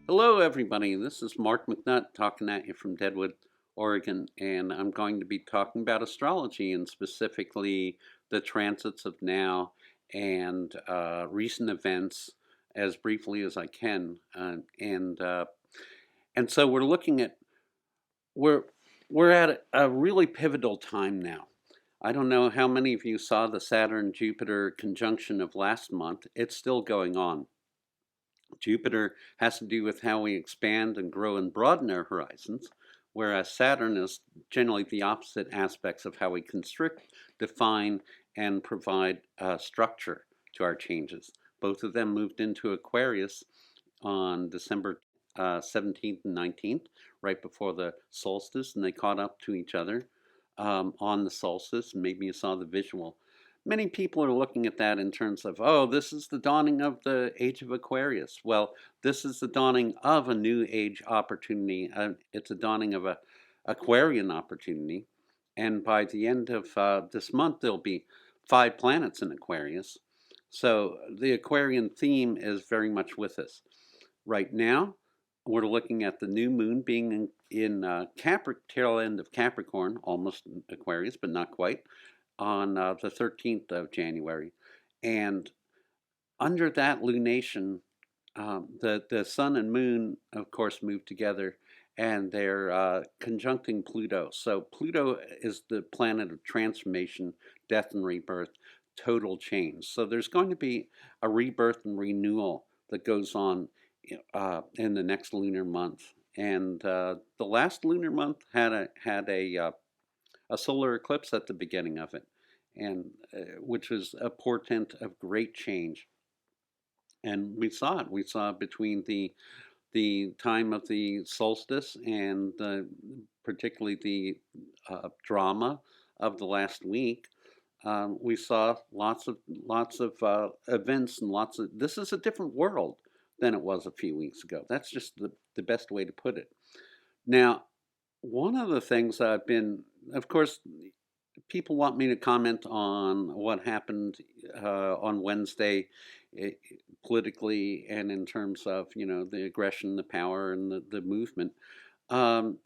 Hello, everybody. This is Mark McNutt talking at you from Deadwood, Oregon, and I'm going to be talking about astrology and specifically the transits of now and recent events as briefly as I can. And so we're we're at a really pivotal time now. I don't know how many of you saw the Saturn Jupiter conjunction of last month. It's still going on. Jupiter has to do with how we expand and grow and broaden our horizons, whereas Saturn is generally the opposite aspects of how we constrict, define, and provide structure to our changes. Both of them moved into Aquarius on December 17th and 19th, right before the solstice, and they caught up to each other on the solstice. Maybe you saw the visual. Many people are looking at that in terms of, oh, this is the dawning of the age of Aquarius. Well, this is the dawning of a new age opportunity. It's a dawning of a Aquarian opportunity. And by the end of this month, there'll be 5 planets in Aquarius. So the Aquarian theme is very much with us. Right now, we're looking at the new moon being in tail end of Capricorn, almost Aquarius, but not quite, on the 13th of January. And under that lunation, the sun and moon, of course, move together and they're conjuncting Pluto. So Pluto is the planet of transformation, death and rebirth, total change. So there's going to be a rebirth and renewal that goes on in the next lunar month. And the last lunar month had a solar eclipse at the beginning of it, and which was a portent of great change. And we saw it. We saw it between the time of the solstice and particularly the drama of the last week. We saw lots of events and lots of. This is a different world than it was a few weeks ago. That's just the best way to put it. Now, one of the things I've been, of course, people want me to comment on what happened on Wednesday eh, politically and in terms of, the aggression, the power, and the movement. Um,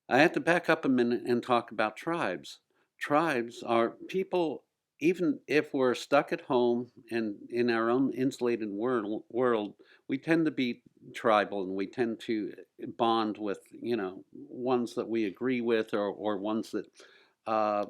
I have to back up a minute and talk about tribes. Tribes are people, even if we're stuck at home and in our own insulated world, we tend to be tribal and we tend to bond with, ones that we agree with or ones that uh,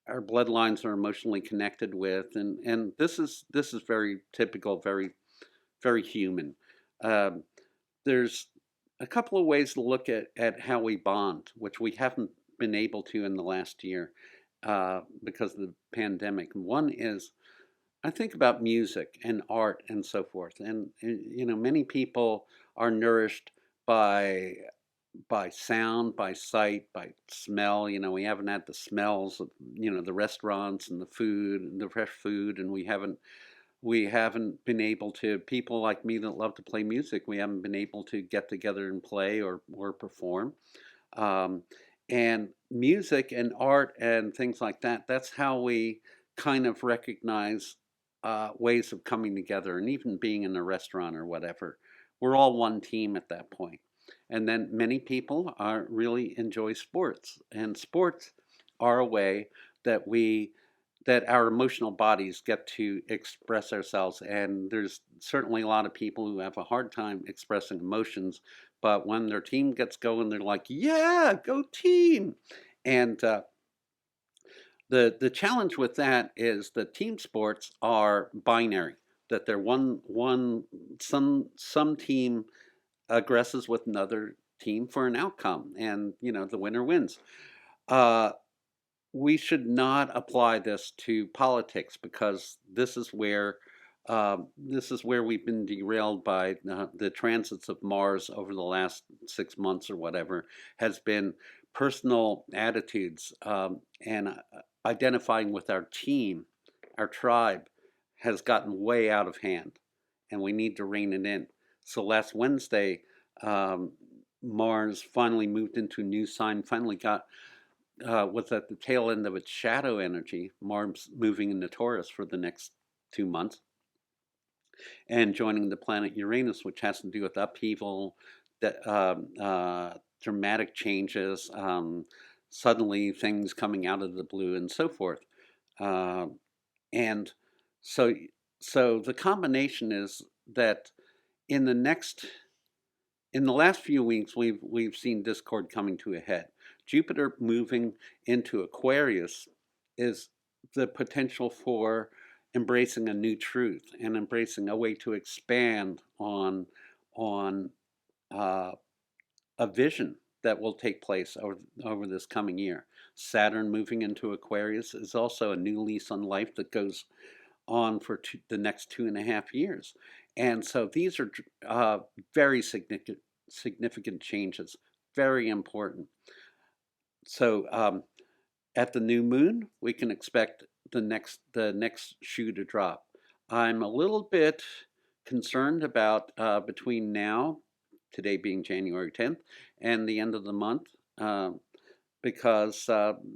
our bloodlines are emotionally connected with. And this is very typical, very, very human. Um, there's a couple of ways to look at how we bond, which we haven't been able to in the last year because of the pandemic. One is I think about music and art and so forth, and many people are nourished by by sound, by sight, by smell. We haven't had the smells of the restaurants and the food and the fresh food, and we haven't been able to, people like me that love to play music, we haven't been able to get together and play or perform. Um, and music and art and things like that, that's how we kind of recognize ways of coming together and even being in a restaurant or whatever. We're all one team at that point. And then many people are really enjoy sports, and sports are a way that we that our emotional bodies get to express ourselves. And there's certainly a lot of people who have a hard time expressing emotions, but when their team gets going, they're like, "Yeah, go team!" And the challenge with that is that team sports are binary. That they're one some team aggresses with another team for an outcome, and the winner wins. Uh, we should not apply this to politics because this is where we've been derailed by the transits of Mars over the last 6 months or whatever, has been personal attitudes and identifying with our team, our tribe, has gotten way out of hand, and we need to rein it in. So last Wednesday, um, Mars finally moved into a new sign, finally got was at the tail end of its shadow energy, Mars moving into Taurus for the next 2 months. and joining the planet Uranus, which has to do with upheaval, dramatic changes, suddenly things coming out of the blue, and so forth. Uh, and so, so the combination is that in the next in the last few weeks, we've seen discord coming to a head. Jupiter moving into Aquarius is the potential for embracing a new truth and embracing a way to expand on uh, a vision that will take place over this coming year. Saturn moving into Aquarius is also a new lease on life that goes on for the next 2.5 years. And so these are very significant changes, very important. So at the new moon, we can expect the next shoe to drop. I'm a little bit concerned about between now, today being January 10th, and the end of the month. Because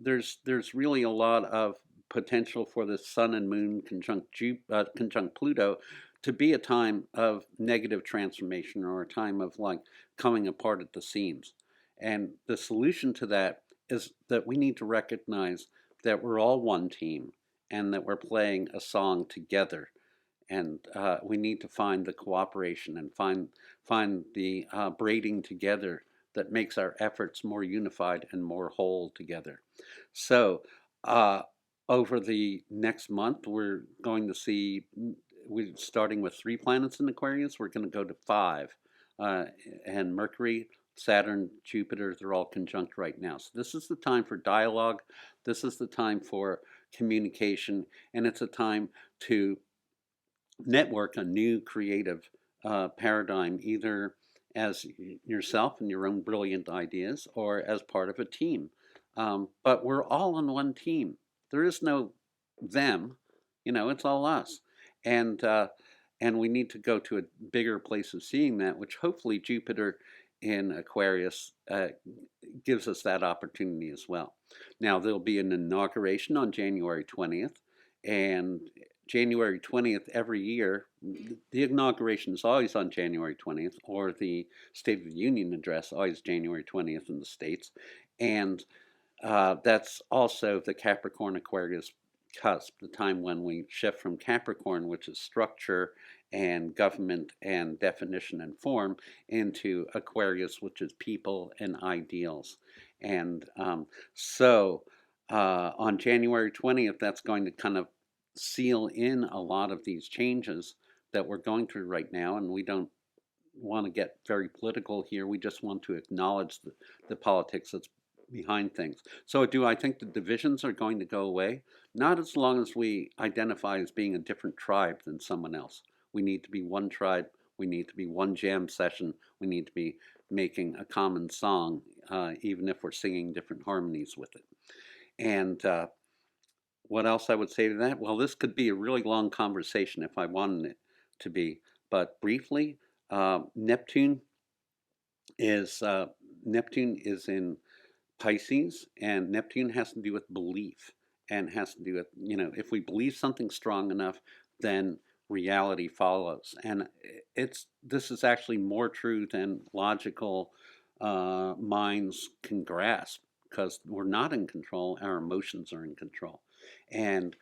there's really a lot of potential for the Sun and Moon conjunct Pluto to be a time of negative transformation or a time of like coming apart at the seams. And the solution to that is that we need to recognize that we're all one team and that we're playing a song together. And we need to find the cooperation and find the braiding together that makes our efforts more unified and more whole together. So, uh, over the next month, we're going to see, we're starting with 3 planets in Aquarius, we're going to go to 5. Uh, and Mercury, Saturn, Jupiter, they're all conjunct right now. So, this is the time for dialogue, this is the time for communication, and it's a time to network a new creative paradigm, either as yourself and your own brilliant ideas or as part of a team. But we're all on one team. There is no them, it's all us. And, uh, and we need to go to a bigger place of seeing that, which hopefully Jupiter in Aquarius gives us that opportunity as well. Now, there'll be an inauguration on January 20th, and January 20th every year, the inauguration is always on January 20th, or the State of the Union address, always January 20th in the States. And that's also the Capricorn Aquarius cusp, the time when we shift from Capricorn, which is structure and government and definition and form, into Aquarius, which is people and ideals. And on January 20th, that's going to kind of seal in a lot of these changes that we're going through right now. And we don't want to get very political here. We just want to acknowledge the politics that's behind things. So, do I think the divisions are going to go away? Not as long as we identify as being a different tribe than someone else. We need to be one tribe. We need to be one jam session. We need to be making a common song, even if we're singing different harmonies with it. And what else I would say to that? Well, this could be a really long conversation if I wanted it to be. But briefly, Neptune is Neptune is in Pisces, and Neptune has to do with belief and has to do with, if we believe something strong enough, then reality follows. And this is actually more true than logical minds can grasp, because we're not in control, our emotions are in control. And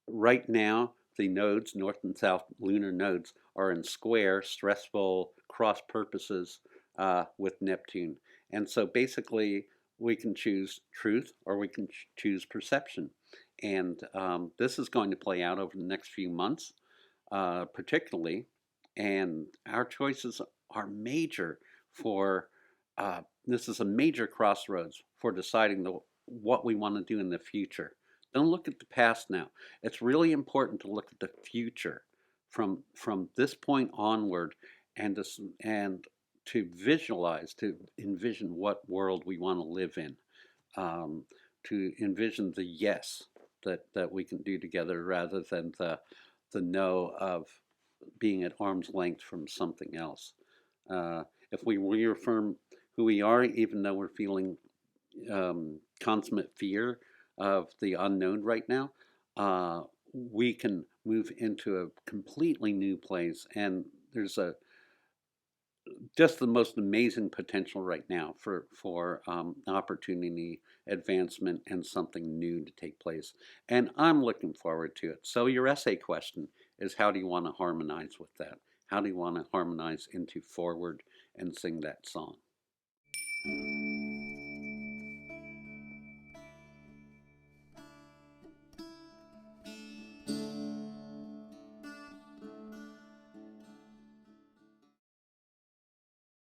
right now, the nodes, north and south lunar nodes, are in square, stressful cross purposes with Neptune. And so basically, we can choose truth or we can choose perception. And this is going to play out over the next few months, particularly. And our choices are major for this is a major crossroads for deciding what we want to do in the future. Don't look at the past now. It's really important to look at the future from this point onward, and to visualize, to envision what world we want to live in, to envision the yes that we can do together rather than the no of being at arm's length from something else. If we reaffirm who we are, even though we're feeling consummate fear of the unknown right now, we can move into a completely new place, and there's a just the most amazing potential right now for opportunity, advancement, and something new to take place. And I'm looking forward to it. So your essay question is, how do you want to harmonize with that? How do you want to harmonize into forward and sing that song?